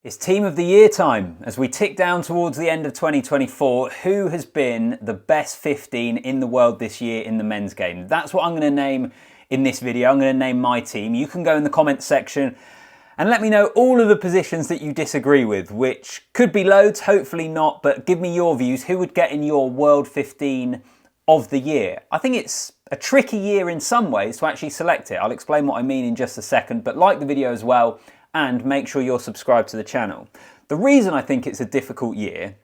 It's Team of the Year time. As we tick down towards the end of 2024, who has been the best 15 in the world this year in the men's game? That's what I'm going to name in this video. I'm going to name my team. You can go in the comments section and let me know all of the positions that you disagree with, which could be loads, hopefully not, but give me your views. Who would get in your World 15 of the year? I think it's a tricky year in some ways to actually select it. I'll explain what I mean in just a second, but like the video as well, and make sure you're subscribed to the channel. The reason I think it's a difficult year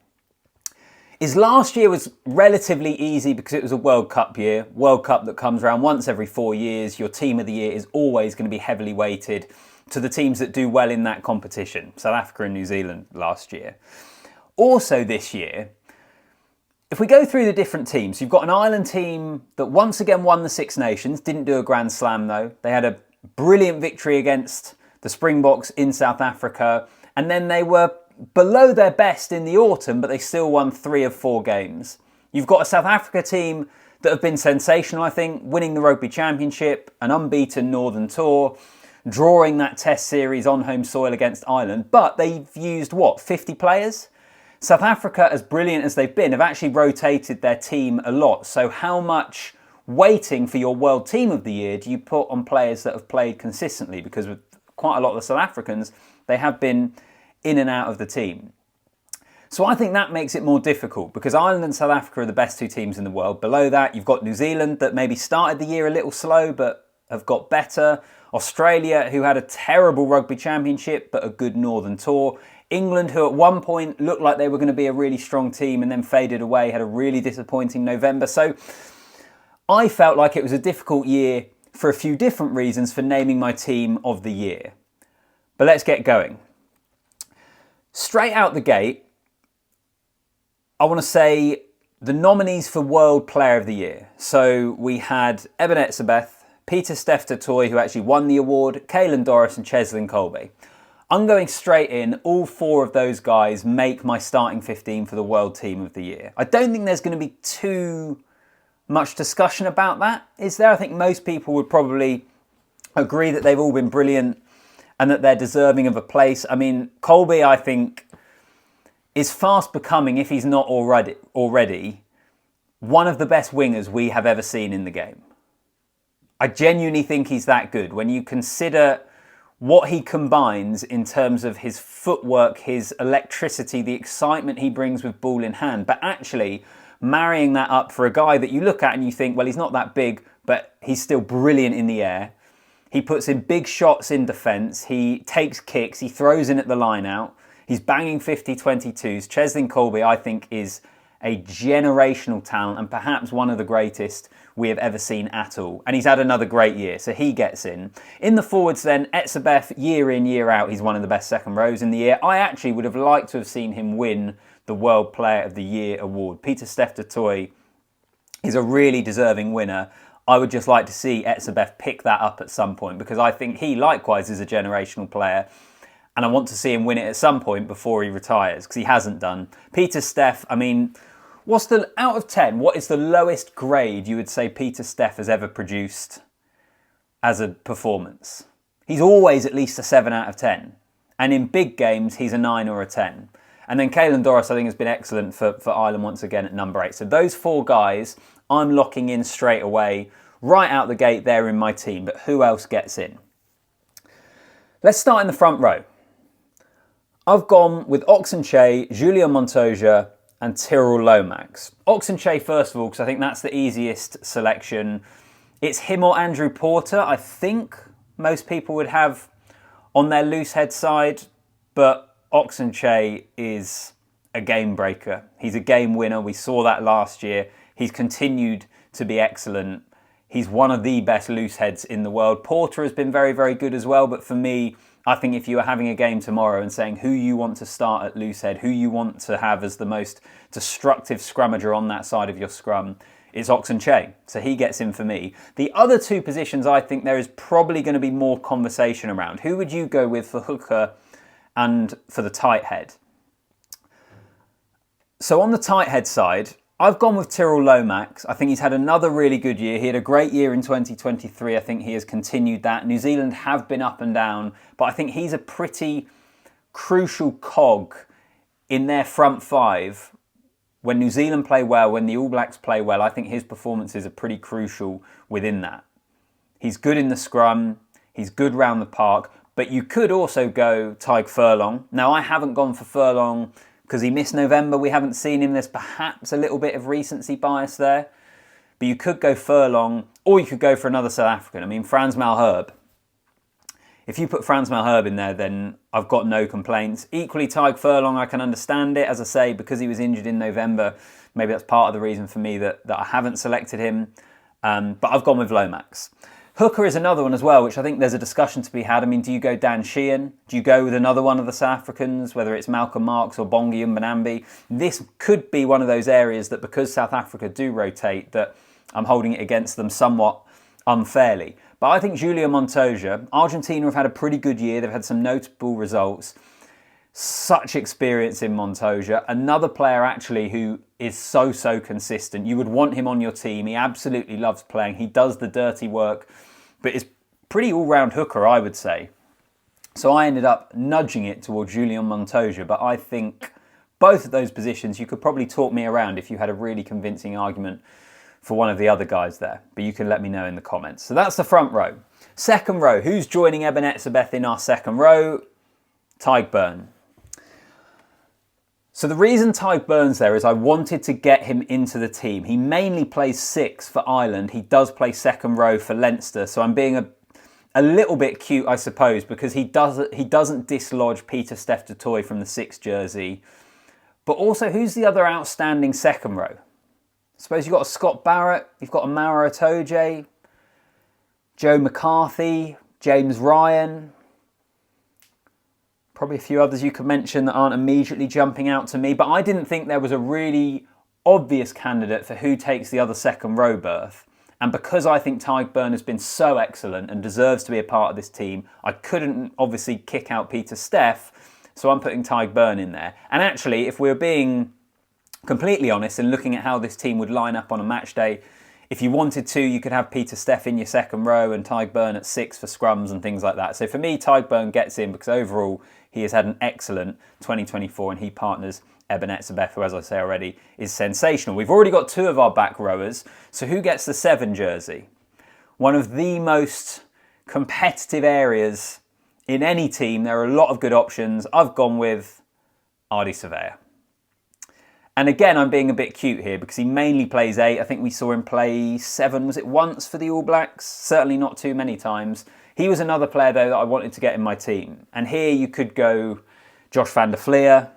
is last year was relatively easy because it was a World Cup year. World Cup that comes around once every 4 years. Your team of the year is always going to be heavily weighted to the teams that do well in that competition. South Africa and New Zealand last year. Also this year, if we go through the different teams, you've got an Ireland team that once again won the Six Nations, didn't do a Grand Slam though. They had a brilliant victory against the Springboks in South Africa, and then they were below their best in the autumn, but they still won 3 of 4 games. You've got a South Africa team that have been sensational, I think, winning the Rugby Championship, an unbeaten Northern Tour, drawing that test series on home soil against Ireland, but they've used, what, 50 players? South Africa, as brilliant as they've been, have actually rotated their team a lot. So how much weighting for your World Team of the Year do you put on players that have played consistently? Because with quite a lot of the South Africans, they have been in and out of the team. So I think that makes it more difficult because Ireland and South Africa are the best 2 teams in the world. Below that, you've got New Zealand that maybe started the year a little slow but have got better. Australia, who had a terrible Rugby Championship but a good Northern Tour. England, who at one point looked like they were going to be a really strong team and then faded away, had a really disappointing November. So I felt like it was a difficult year for a few different reasons for naming my team of the year. But let's get going. Straight out the gate, I want to say the nominees for World Player of the Year. So we had Eben Etzebeth, Pieter-Steph du Toit, who actually won the award, Caelan Doris and Cheslin Kolbe. I'm going straight in. All 4 of those guys make my starting 15 for the World Team of the Year. I don't think there's going to be too much discussion about that, is there? I think most people would probably agree that they've all been brilliant and that they're deserving of a place. I mean, Kolbe, I think, is fast becoming, if he's not already, one of the best wingers we have ever seen in the game. I genuinely think he's that good. When you consider what he combines in terms of his footwork, his electricity, the excitement he brings with ball in hand, but actually marrying that up for a guy that you look at and you think, well, he's not that big, but he's still brilliant in the air. He puts in big shots in defence. He takes kicks. He throws in at the line out. He's banging 50-22s. Cheslin Kolbe, I think, is a generational talent and perhaps one of the greatest we have ever seen at all. And he's had another great year, so he gets in. In the forwards then, Etzebeth, year in, year out, he's one of the best second rows in the year. I actually would have liked to have seen him win the World Player of the Year award. Pieter-Steph du Toit is a really deserving winner. I would just like to see Etzebeth pick that up at some point because I think he likewise is a generational player and I want to see him win it at some point before he retires because he hasn't done. Pieter-Steph, I mean, out of 10, what is the lowest grade you would say Pieter-Steph has ever produced as a performance? He's always at least a 7 out of 10. And in big games, he's a 9 or a 10. And then Caelan Doris, I think, has been excellent for Ireland once again at number 8. So those 4 guys, I'm locking in straight away. Right out the gate, they're in my team. But who else gets in? Let's start in the front row. I've gone with Oxenchae, Julien Montoya and Tyrrell Lomax. Oxenchae, first of all, because I think that's the easiest selection. It's him or Andrew Porter, I think most people would have on their loose head side. But Oxenchae is a game breaker. He's a game winner. We saw that last year. He's continued to be excellent. He's one of the best loose heads in the world. Porter has been very, very good as well. But for me, I think if you were having a game tomorrow and saying who you want to start at loose head, who you want to have as the most destructive scrummager on that side of your scrum, it's Oxenchae. So he gets in for me. The other 2 positions, I think there is probably going to be more conversation around. Who would you go with for hooker and for the tight head? So on the tight head side, I've gone with Tyrrell Lomax. I think he's had another really good year. He had a great year in 2023. I think he has continued that. New Zealand have been up and down, but I think he's a pretty crucial cog in their front five. When New Zealand play well, when the All Blacks play well, I think his performances are pretty crucial within that. He's good in the scrum, he's good round the park, but you could also go Tadhg Furlong. Now, I haven't gone for Furlong because he missed November. We haven't seen him. There's perhaps a little bit of recency bias there. But you could go Furlong, or you could go for another South African. I mean, Frans Malherbe. If you put Frans Malherbe in there, then I've got no complaints. Equally, Tadhg Furlong, I can understand it. As I say, because he was injured in November, maybe that's part of the reason for me that I haven't selected him. But I've gone with Lomax. Hooker is another one as well, which I think there's a discussion to be had. I mean, do you go Dan Sheehan? Do you go with another one of the South Africans, whether it's Malcolm Marx or Bongi Mbonambi? This could be one of those areas that, because South Africa do rotate, that I'm holding it against them somewhat unfairly. But I think Julio Montoya, Argentina have had a pretty good year. They've had some notable results. Such experience in Montoya. Another player actually who is so consistent. You would want him on your team. He absolutely loves playing. He does the dirty work, but is pretty all-round hooker, I would say. So I ended up nudging it towards Julio Montoya, but I think both of those positions, you could probably talk me around if you had a really convincing argument for one of the other guys there, but you can let me know in the comments. So that's the front row. Second row, who's joining Eben Etzebeth in our second row? Tadhg Beirne. So the reason Tadhg Beirne's there is I wanted to get him into the team. He mainly plays 6 for Ireland. He does play second row for Leinster, so I'm being a little bit cute, I suppose, because he doesn't dislodge Pieter-Steph du Toit from the 6 jersey. But also, who's the other outstanding second row? I suppose you've got a Scott Barrett, you've got a Mara Itoje, Joe McCarthy, James Ryan. Probably a few others you could mention that aren't immediately jumping out to me, but I didn't think there was a really obvious candidate for who takes the other second row berth. And because I think Tadhg Beirne has been so excellent and deserves to be a part of this team, I couldn't obviously kick out Pieter-Steph, so I'm putting Tadhg Beirne in there. And actually, if we're being completely honest and looking at how this team would line up on a match day, if you wanted to, you could have Pieter-Steph in your second row and Tadhg Beirne at 6 for scrums and things like that. So for me, Tadhg Beirne gets in because overall he has had an excellent 2024 and he partners Eben Etzebeth, who, as I say already, is sensational. We've already got 2 of our back rowers, so who gets the 7 jersey? One of the most competitive areas in any team. There are a lot of good options. I've gone with Ardie Savea. And again, I'm being a bit cute here because he mainly plays 8. I think we saw him play 7, was it once for the All Blacks? Certainly not too many times. He was another player, though, that I wanted to get in my team. And here you could go Josh van der Flier.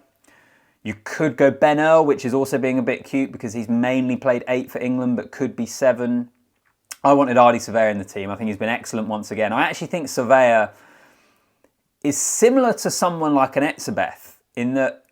You could go Ben Earl, which is also being a bit cute because he's mainly played 8 for England, but could be 7. I wanted Ardie Savea in the team. I think he's been excellent once again. I actually think Savea is similar to someone like an Etzebeth in that,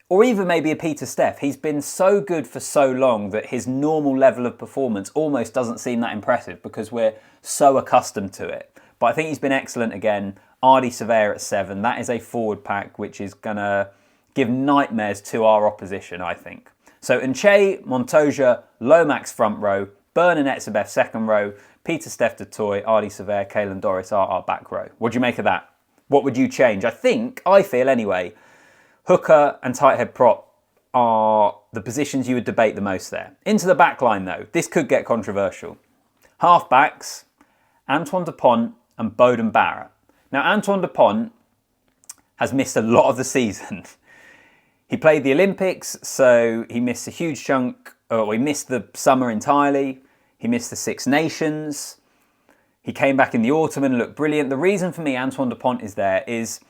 or even maybe a Pieter-Steph. He's been so good for so long that his normal level of performance almost doesn't seem that impressive because we're so accustomed to it. But I think he's been excellent again. Ardie Savea at 7. That is a forward pack which is going to give nightmares to our opposition, I think. So Nche, Montoya, Lomax front row, Beirne and Etzebeth second row, Pieter-Steph du Toit, Ardie Savea, Caelan Doris are our back row. What do you make of that? What would you change? I feel anyway, hooker and tight head prop are the positions you would debate the most there. Into the back line though, this could get controversial. Halfbacks, Antoine Dupont and Beauden Barrett. Now Antoine Dupont has missed a lot of the season. He played the Olympics, so he missed a huge chunk, or he missed the summer entirely. He missed the Six Nations. He came back in the autumn and looked brilliant. The reason for me Antoine Dupont is there is,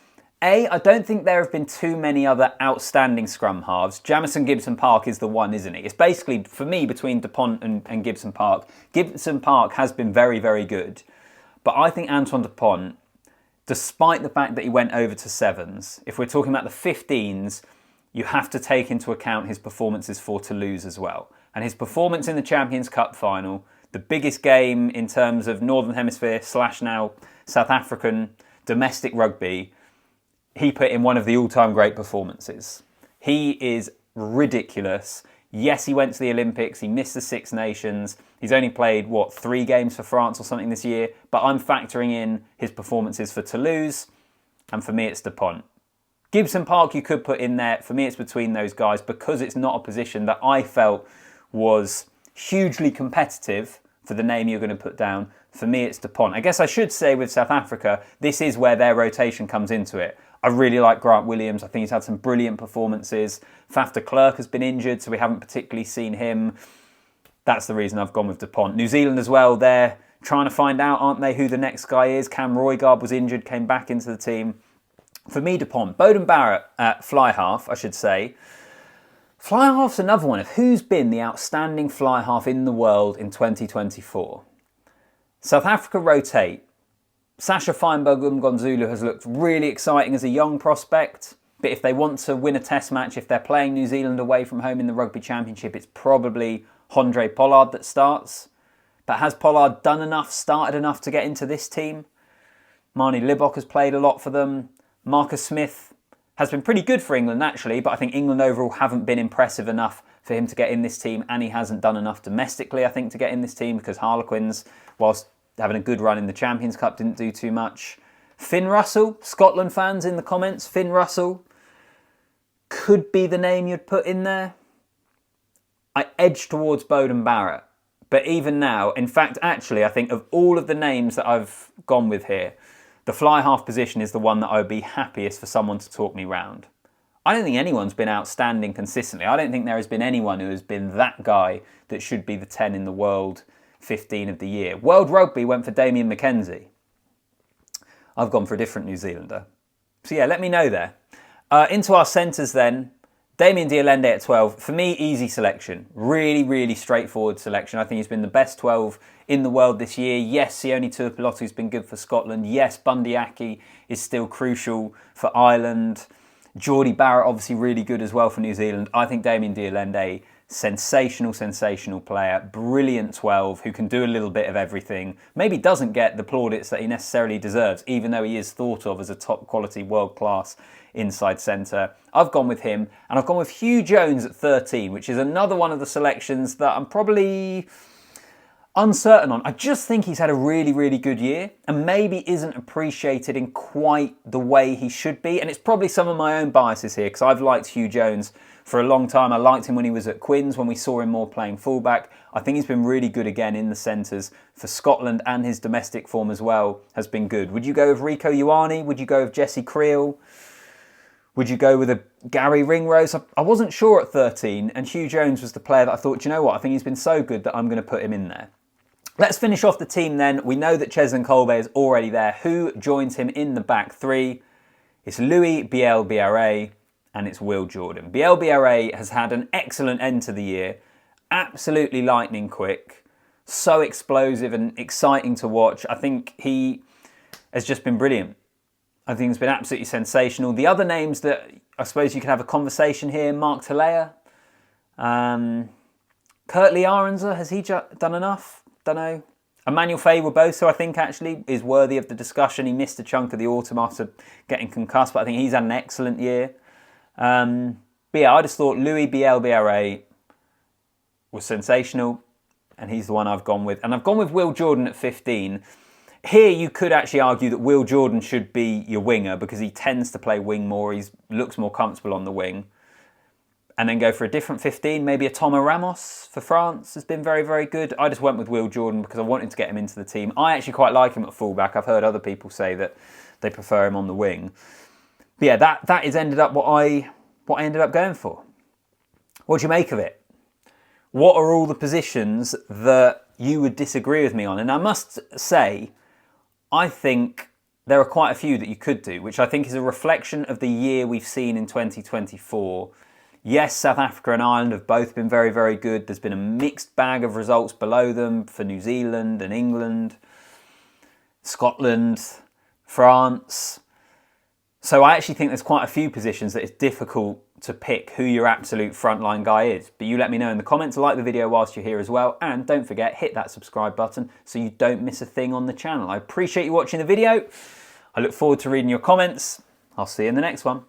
A, I don't think there have been too many other outstanding scrum halves. Jamison Gibson Park is the one, isn't it? It's basically, for me, between Dupont and Gibson Park. Gibson Park has been very, very good. But I think Antoine Dupont, despite the fact that he went over to 7s, if we're talking about the 15s, you have to take into account his performances for Toulouse as well. And his performance in the Champions Cup final, the biggest game in terms of Northern Hemisphere / now South African domestic rugby, he put in one of the all-time great performances. He is ridiculous. Yes, he went to the Olympics. He missed the Six Nations. He's only played, 3 games for France or something this year. But I'm factoring in his performances for Toulouse. And for me, it's Dupont. Gibson Park you could put in there. For me, it's between those guys because it's not a position that I felt was hugely competitive for the name you're going to put down. For me, it's Dupont. I guess I should say with South Africa, this is where their rotation comes into it. I really like Grant Williams. I think he's had some brilliant performances. Faf de Klerk has been injured, so we haven't particularly seen him. That's the reason I've gone with Dupont. New Zealand as well, they're trying to find out, aren't they, who the next guy is. Cam Roygaard was injured, came back into the team. For me, Dupont. Beauden Barrett at fly half, I should say. Fly half's another one of who's been the outstanding fly half in the world in 2024. South Africa rotate. Sasha Feinberg-Mngwanzulu has looked really exciting as a young prospect, but if they want to win a test match, if they're playing New Zealand away from home in the Rugby Championship, it's probably Handré Pollard that starts. But has Pollard done enough, started enough to get into this team? Marnie Libok has played a lot for them. Marcus Smith has been pretty good for England actually, but I think England overall haven't been impressive enough for him to get in this team, and he hasn't done enough domestically, I think, to get in this team because Harlequins, whilst having a good run in the Champions Cup, didn't do too much. Finn Russell, Scotland fans in the comments, Finn Russell could be the name you'd put in there. I edge towards Beauden Barrett, but even now, in fact, actually, I think of all of the names that I've gone with here, the fly half position is the one that I would be happiest for someone to talk me round. I don't think anyone's been outstanding consistently. I don't think there has been anyone who has been that guy that should be the 10 in the world 15 of the year. World Rugby went for Damien McKenzie. I've gone for a different New Zealander. So yeah, let me know there. Into our centres then. Damien Diolende at 12. For me, easy selection. Really, really straightforward selection. I think he's been the best 12 in the world this year. Yes, Sione Tuipulotu's been good for Scotland. Yes, Bundy Aki is still crucial for Ireland. Geordie Barrett, obviously really good as well for New Zealand. I think Damien Diolende, sensational, sensational player. Brilliant 12 who can do a little bit of everything. Maybe doesn't get the plaudits that he necessarily deserves, even though he is thought of as a top quality, world-class inside centre. I've gone with him, and I've gone with Hugh Jones at 13, which is another one of the selections that I'm probably uncertain on. I just think he's had a really, really good year and maybe isn't appreciated in quite the way he should be. And it's probably some of my own biases here because I've liked Hugh Jones for a long time. I liked him when he was at Quins, when we saw him more playing fullback. I think he's been really good again in the centres for Scotland, and his domestic form as well has been good. Would you go with Rico Ioane? Would you go with Jesse Creel? Would you go with a Gary Ringrose? I wasn't sure at 13, and Hugh Jones was the player that I thought, you know what, I think he's been so good that I'm going to put him in there. Let's finish off the team then. We know that Cheslin Kolbe is already there. Who joins him in the back three? It's Louis Biel-Biarré and it's Will Jordan. Biel-Biarré has had an excellent end to the year. Absolutely lightning quick. So explosive and exciting to watch. I think he has just been brilliant. I think it's been absolutely sensational. The other names that I suppose you could have a conversation here, Mark Talea, Kurt Lee Aronser, has he done enough? Don't know. Emmanuel Faye-Boso, I think, actually is worthy of the discussion. He missed a chunk of the autumn after getting concussed, but I think he's had an excellent year. But yeah, I just thought Louis Biel-Biarré was sensational, and he's the one I've gone with. And I've gone with Will Jordan at 15. Here you could actually argue that Will Jordan should be your winger because he tends to play wing more. He looks more comfortable on the wing. And then go for a different 15, maybe a Thomas Ramos for France has been very, very good. I just went with Will Jordan because I wanted to get him into the team. I actually quite like him at fullback. I've heard other people say that they prefer him on the wing. But yeah, that is ended up what I ended up going for. What do you make of it? What are all the positions that you would disagree with me on? And I must say, I think there are quite a few that you could do, which I think is a reflection of the year we've seen in 2024. Yes, South Africa and Ireland have both been very, very good. There's been a mixed bag of results below them for New Zealand and England, Scotland, France. So I actually think there's quite a few positions that it's difficult to pick who your absolute frontline guy is. But you let me know in the comments, like the video whilst you're here as well. And don't forget, hit that subscribe button so you don't miss a thing on the channel. I appreciate you watching the video. I look forward to reading your comments. I'll see you in the next one.